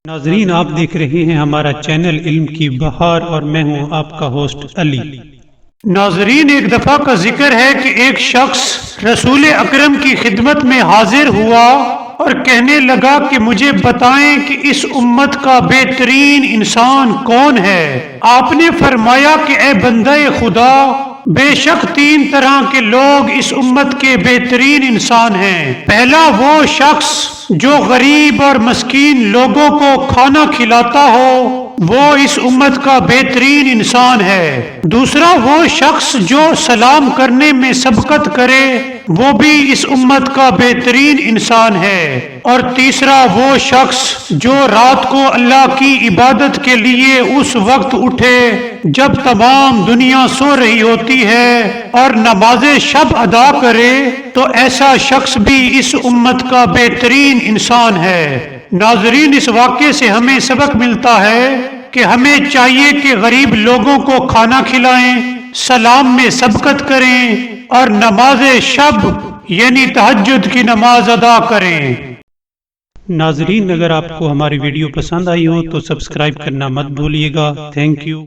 ناظرین، آپ دیکھ رہے ہیں ہمارا چینل علم کی بہار اور میں ہوں آپ کا ہوسٹ علی۔ ناظرین، ایک دفعہ کا ذکر ہے کہ ایک شخص رسول اکرم کی خدمت میں حاضر ہوا اور کہنے لگا کہ مجھے بتائیں کہ اس امت کا بہترین انسان کون ہے؟ آپ نے فرمایا کہ اے بندہ خدا، بے شک تین طرح کے لوگ اس امت کے بہترین انسان ہیں۔ پہلا وہ شخص جو غریب اور مسکین لوگوں کو کھانا کھلاتا ہو، وہ اس امت کا بہترین انسان ہے۔ دوسرا وہ شخص جو سلام کرنے میں سبقت کرے، وہ بھی اس امت کا بہترین انسان ہے۔ اور تیسرا وہ شخص جو رات کو اللہ کی عبادت کے لیے اس وقت اٹھے جب تمام دنیا سو رہی ہوتی ہے اور نماز شب ادا کرے، تو ایسا شخص بھی اس امت کا بہترین انسان ہے۔ ناظرین، اس واقعے سے ہمیں سبق ملتا ہے کہ ہمیں چاہیے کہ غریب لوگوں کو کھانا کھلائیں، سلام میں سبقت کریں اور نماز شب یعنی تہجد کی نماز ادا کریں۔ ناظرین، اگر آپ کو ہماری ویڈیو پسند آئی ہو تو سبسکرائب کرنا مت بھولیے گا۔ Thank you.